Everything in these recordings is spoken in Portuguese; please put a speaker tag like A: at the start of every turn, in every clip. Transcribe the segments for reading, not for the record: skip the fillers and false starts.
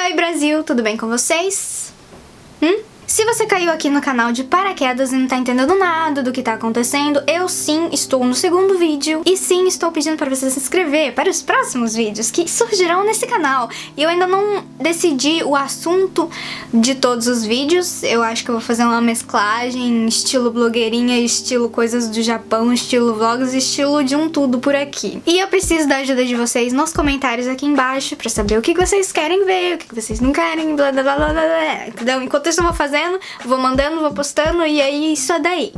A: Oi Brasil, tudo bem com vocês? Se você caiu aqui no canal de paraquedas e não tá entendendo nada do que tá acontecendo, eu sim estou no segundo vídeo e sim estou pedindo para você se inscrever para os próximos vídeos que surgirão nesse canal. E eu ainda não decidi o assunto de todos os vídeos, eu acho que eu vou fazer uma mesclagem, estilo blogueirinha, estilo coisas do Japão, estilo vlogs, estilo de um tudo por aqui. E eu preciso da ajuda de vocês nos comentários aqui embaixo pra saber o que vocês querem ver, o que vocês não querem, blá blá blá blá blá, entendeu? Enquanto isso eu vou fazendo, vou mandando, vou postando e aí isso é daí.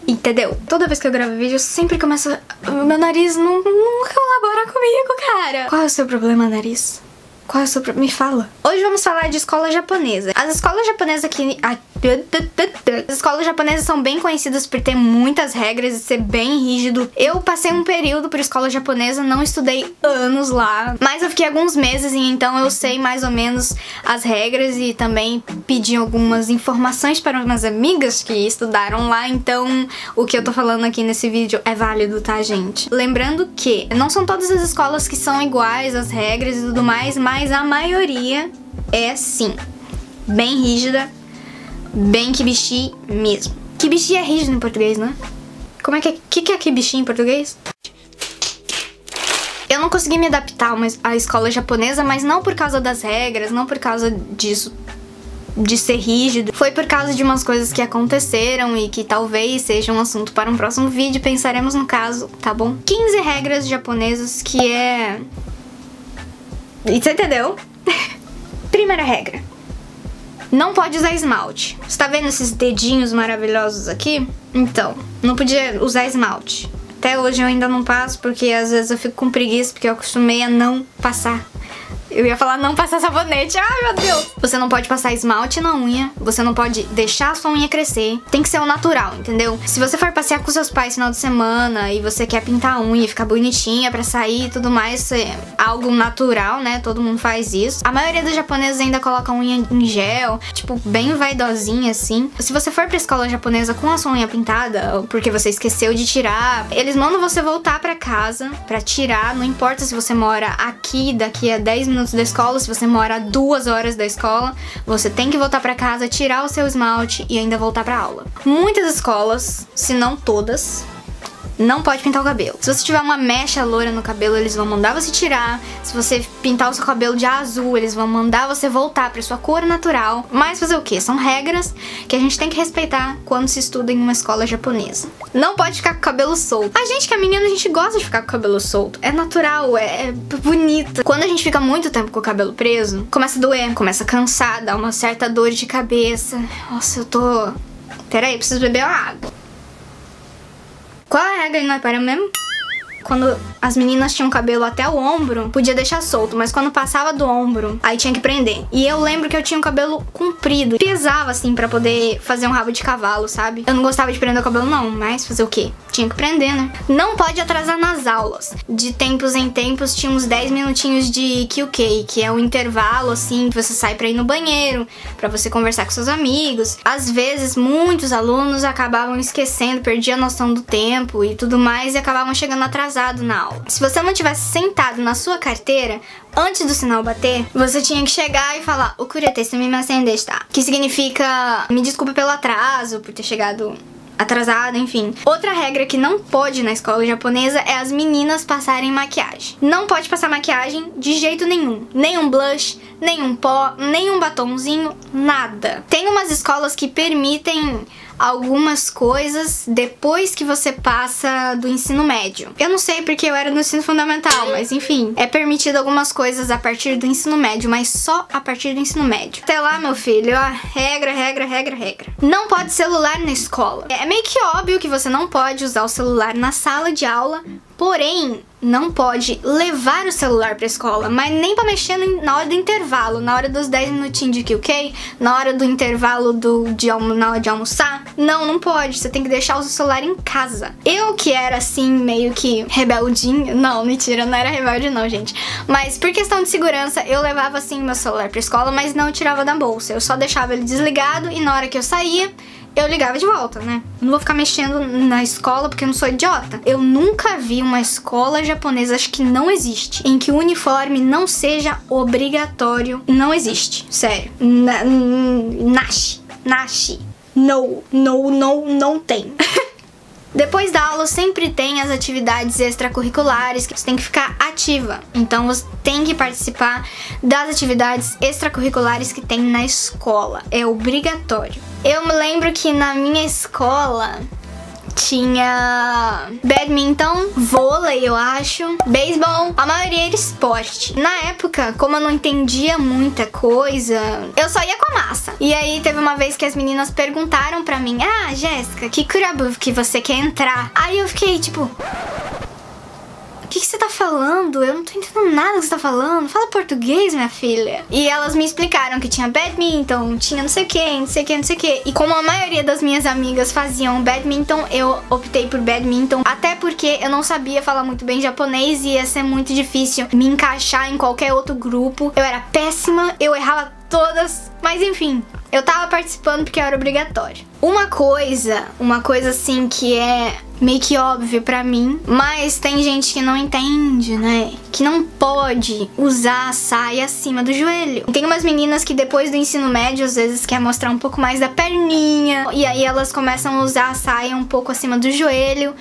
A: Entendeu? Toda vez que eu gravo vídeo, eu sempre começo... Meu nariz não colabora comigo, cara. Qual é o seu problema, nariz? Qual é o seu problema? Me fala. Hoje vamos falar de escola japonesa. As escolas japonesas aqui... As escolas japonesas são bem conhecidas por ter muitas regras e ser bem rígido. Eu passei um período por escola japonesa, não estudei anos lá, mas eu fiquei alguns meses e então eu sei mais ou menos as regras e também pedi algumas informações para umas amigas que estudaram lá, então o que eu tô falando aqui nesse vídeo é válido, tá, gente? Lembrando que não são todas as escolas que são iguais, as regras e tudo mais, mas a maioria é sim bem rígida, bem kibishi mesmo. Kibishi é rígido em português, né? Como é que é? Que é kibishi em português? Eu não consegui me adaptar à escola japonesa, mas não por causa das regras, não por causa disso, de ser rígido. Foi por causa de umas coisas que aconteceram e que talvez seja um assunto para um próximo vídeo. Pensaremos no caso, tá bom? 15 regras japonesas que é... Você entendeu? Primeira regra. Não pode usar esmalte. Você tá vendo esses dedinhos maravilhosos aqui? Então, não podia usar esmalte. Até hoje eu ainda não passo, porque às vezes eu fico com preguiça, porque eu acostumei a não passar. Eu ia falar não passar sabonete. Ai, meu Deus! Você não pode passar esmalte na unha. Você não pode deixar a sua unha crescer. Tem que ser o natural, entendeu? Se você for passear com seus pais no final de semana e você quer pintar a unha e ficar bonitinha pra sair e tudo mais, é algo natural, né? Todo mundo faz isso. A maioria dos japoneses ainda coloca a unha em gel, tipo, bem vaidosinha assim. Se você for pra escola japonesa com a sua unha pintada, porque você esqueceu de tirar, eles mandam você voltar pra casa pra tirar. Não importa se você mora aqui, daqui a 10 minutos da escola, se você mora a 2 horas da escola, você tem que voltar pra casa, tirar o seu esmalte e ainda voltar pra aula. Muitas escolas, se não todas, não pode pintar o cabelo. Se você tiver uma mecha loira no cabelo, eles vão mandar você tirar. Se você pintar o seu cabelo de azul, eles vão mandar você voltar pra sua cor natural. Mas fazer o quê? São regras que a gente tem que respeitar quando se estuda em uma escola japonesa. Não pode ficar com o cabelo solto. A gente que é menina, a gente gosta de ficar com o cabelo solto. É natural, é bonito. Quando a gente fica muito tempo com o cabelo preso, começa a doer, começa a cansar, dá uma certa dor de cabeça. Nossa, eu tô... Peraí, preciso beber água. Qual é a regra aí, não é para mesmo? Quando as meninas tinham cabelo até o ombro, podia deixar solto, mas quando passava do ombro, aí tinha que prender. E eu lembro que eu tinha um cabelo comprido, pesava assim pra poder fazer um rabo de cavalo, sabe? Eu não gostava de prender o cabelo não, mas fazer o quê? Tinha que prender, né? Não pode atrasar nas aulas. De tempos em tempos tinha uns 10 minutinhos de QK, que é um intervalo assim, que você sai pra ir no banheiro, pra você conversar com seus amigos. Às vezes, muitos alunos acabavam esquecendo, perdiam a noção do tempo e tudo mais e acabavam chegando atrasados na aula. Se você não tivesse sentado na sua carteira antes do sinal bater, você tinha que chegar e falar "Okurete sumimasen deshita", que significa me desculpe pelo atraso, por ter chegado atrasada, enfim. Outra regra que não pode na escola japonesa é as meninas passarem maquiagem. Não pode passar maquiagem de jeito nenhum. Nenhum blush, nenhum pó, nenhum batonzinho, nada. Tem umas escolas que permitem algumas coisas depois que você passa do ensino médio. Eu não sei porque eu era no ensino fundamental, mas enfim, é permitido algumas coisas a partir do ensino médio, mas só a partir do ensino médio. Até lá, meu filho, ó, regra. Não pode celular na escola. É meio que óbvio que você não pode usar o celular na sala de aula, porém, não pode levar o celular pra escola, mas nem pra mexer na hora do intervalo, na hora dos 10 minutinhos de QK, na hora do intervalo na hora de almoçar. Não pode, você tem que deixar o seu celular em casa. Eu que era assim, meio que rebeldinho, não, mentira, não era rebelde não, gente. Mas por questão de segurança, eu levava assim meu celular pra escola, mas não tirava da bolsa. Eu só deixava ele desligado e na hora que eu saía, eu ligava de volta, né? Não vou ficar mexendo na escola porque eu não sou idiota. Eu nunca vi uma escola japonesa, acho que não existe, em que o uniforme não seja obrigatório. Não existe, sério. Nashi. Não tem. Depois da aula sempre tem as atividades extracurriculares que você tem que ficar ativa. Então você tem que participar das atividades extracurriculares que tem na escola. É obrigatório. Eu me lembro que na minha escola tinha badminton, vôlei, eu acho, beisebol, a maioria era esporte. Na época, como eu não entendia muita coisa, eu só ia com a massa. E aí teve uma vez que as meninas perguntaram pra mim: ah, Jéssica, que clube que você quer entrar? Aí eu fiquei tipo... O que você tá falando? Eu não tô entendendo nada que você tá falando. Fala português, minha filha. E elas me explicaram que tinha badminton, tinha não sei o que. E como a maioria das minhas amigas faziam badminton, eu optei por badminton. Até porque eu não sabia falar muito bem japonês e ia ser muito difícil me encaixar em qualquer outro grupo. Eu era péssima, eu errava todas. Mas enfim, eu tava participando porque era obrigatório. Uma coisa assim que é meio que óbvio pra mim, mas tem gente que não entende, né? Que não pode usar a saia acima do joelho. Tem umas meninas que depois do ensino médio às vezes quer mostrar um pouco mais da perninha, e aí elas começam a usar a saia um pouco acima do joelho,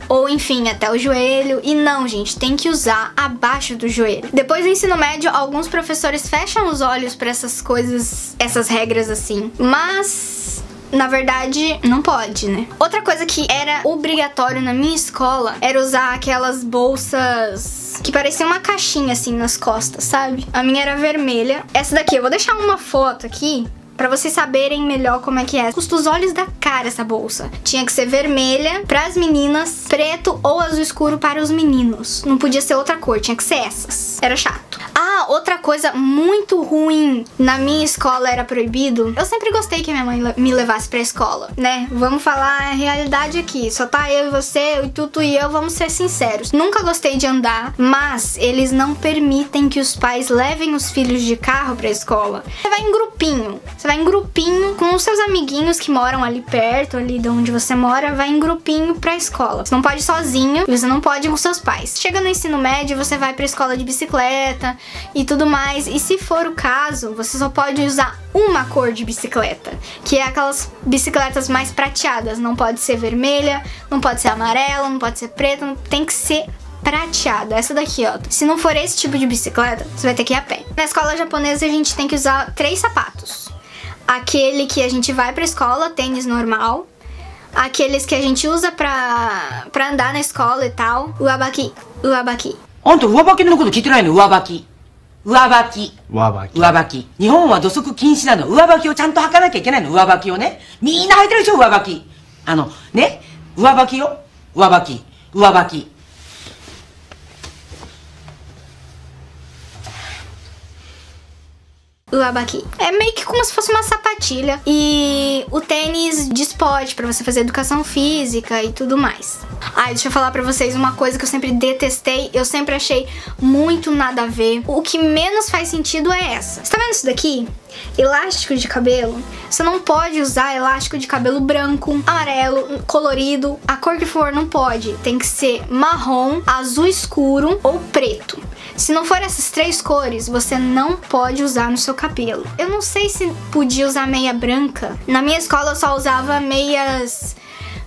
A: ou enfim, até o joelho. E não, gente, tem que usar abaixo do joelho. Depois do ensino médio, alguns professores fecham os olhos pra essas coisas, essas regras assim. Mas... na verdade, não pode, né? Outra coisa que era obrigatório na minha escola era usar aquelas bolsas que pareciam uma caixinha assim nas costas, sabe? A minha era vermelha. Essa daqui, eu vou deixar uma foto aqui pra vocês saberem melhor como é que é. Custa os olhos da cara essa bolsa. Tinha que ser vermelha pras meninas, preto ou azul escuro para os meninos. Não podia ser outra cor, tinha que ser essas. Era chato. Ah, outra coisa muito ruim. Na minha escola era proibido. Eu sempre gostei que minha mãe me levasse pra escola, né? Vamos falar a realidade aqui. Só tá eu e você, o Tutu e eu, vamos ser sinceros. Nunca gostei de andar, mas eles não permitem que os pais levem os filhos de carro pra escola. Você vai em grupinho. Você vai em grupinho com os seus amiguinhos que moram ali perto, ali de onde você mora, vai em grupinho pra escola. Você não pode ir sozinho e você não pode ir com seus pais. Chega no ensino médio, você vai pra escola de bicicleta e tudo mais. E se for o caso, você só pode usar uma cor de bicicleta, que é aquelas bicicletas mais prateadas. Não pode ser vermelha, não pode ser amarela, não pode ser preta, tem que ser prateada. Essa daqui, ó. Se não for esse tipo de bicicleta, você vai ter que ir a pé. Na escola japonesa a gente tem que usar 3 sapatos. Aquele que a gente vai pra escola, tênis normal. Aqueles que a gente usa pra andar na escola e tal. Uabaki.
B: あんた上履きのこと聞いてないの？上履き。日本は土足禁止なの。上履きをちゃんと履かなきゃいけないの。上履きをね。みんな履いてるでしょ、上履き。ね。上履きよ。上履き。
A: Uabaki. É meio que como se fosse uma sapatilha. E o tênis de esporte, pra você fazer educação física e tudo mais. Deixa eu falar pra vocês uma coisa que eu sempre detestei. Eu sempre achei muito nada a ver. O que menos faz sentido é essa. Você tá vendo isso daqui? Elástico de cabelo. Você não pode usar elástico de cabelo branco, amarelo, colorido. A cor que for, não pode. Tem que ser marrom, azul escuro ou preto. Se não for essas 3 cores, você não pode usar no seu cabelo. Eu não sei se podia usar meia branca. Na minha escola eu só usava meias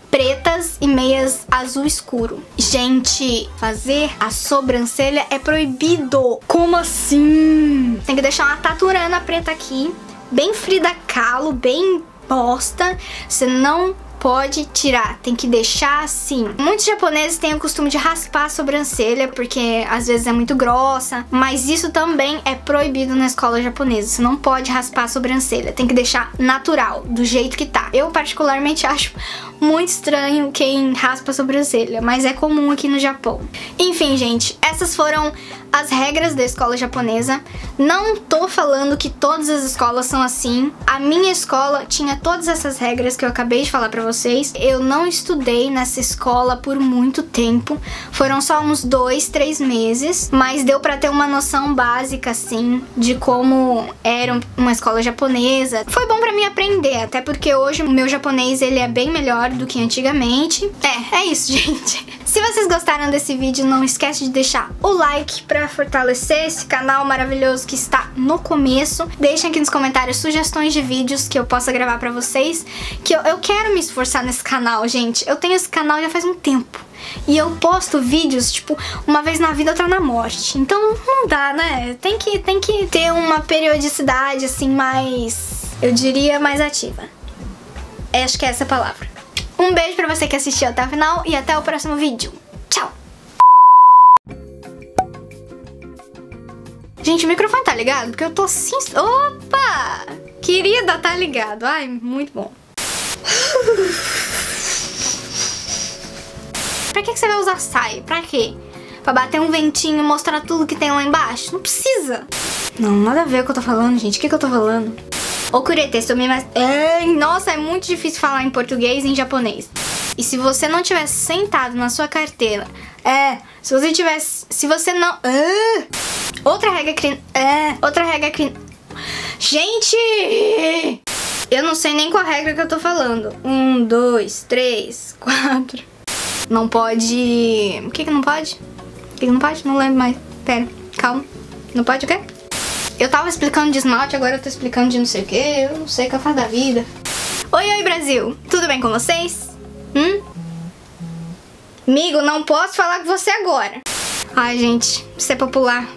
A: pretas e meias azul escuro. Gente, fazer a sobrancelha é proibido. Como assim? Tem que deixar uma taturana preta aqui, bem Frida Kahlo, bem bosta. Você não pode tirar, tem que deixar assim. Muitos japoneses têm o costume de raspar a sobrancelha, porque às vezes é muito grossa, mas isso também é proibido na escola japonesa. Você não pode raspar a sobrancelha, tem que deixar natural, do jeito que tá. Eu particularmente acho muito estranho quem raspa a sobrancelha, mas é comum aqui no Japão. Enfim, gente, essas foram as regras da escola japonesa. Não tô falando que todas as escolas são assim. A minha escola tinha todas essas regras que eu acabei de falar pra vocês. vocês. Eu não estudei nessa escola por muito tempo. Foram só uns 2, 3 meses. Mas deu pra ter uma noção básica, assim, de como era uma escola japonesa. Foi bom pra mim aprender, até porque hoje o meu japonês, ele é bem melhor do que antigamente. É isso, gente. Se vocês gostaram desse vídeo, não esquece de deixar o like pra fortalecer esse canal maravilhoso que está no começo. Deixem aqui nos comentários sugestões de vídeos que eu possa gravar pra vocês, que eu quero me esforçar nesse canal, gente. Eu tenho esse canal já faz um tempo. E eu posto vídeos, tipo, uma vez na vida, outra na morte. Então não dá, né? Tem que ter uma periodicidade, assim, mais... eu diria mais ativa. Acho que é essa a palavra. Um beijo pra você que assistiu até o final e até o próximo vídeo. Tchau! Gente, o microfone tá ligado? Porque eu tô assim... Opa! Querida, tá ligado. Ai, muito bom. Pra que você vai usar saia? Pra quê? Pra bater um ventinho e mostrar tudo que tem lá embaixo? Não precisa. Não, nada a ver com o que eu tô falando, gente. O que eu tô falando? Okurete, nossa, é muito difícil falar em português e em japonês. E se você não tivesse sentado na sua carteira... Se você não... Outra regra... Gente! Eu não sei nem qual regra que eu tô falando. 1, 2, 3, 4... Não pode... O que não pode? O que não pode? Não lembro mais. Pera, calma. Não pode o quê? Eu tava explicando de esmalte, agora eu tô explicando de não sei o que. Eu não sei o que eu faço da vida. Oi, Brasil! Tudo bem com vocês? Amigo, não posso falar com você agora. Ai, gente, isso é popular.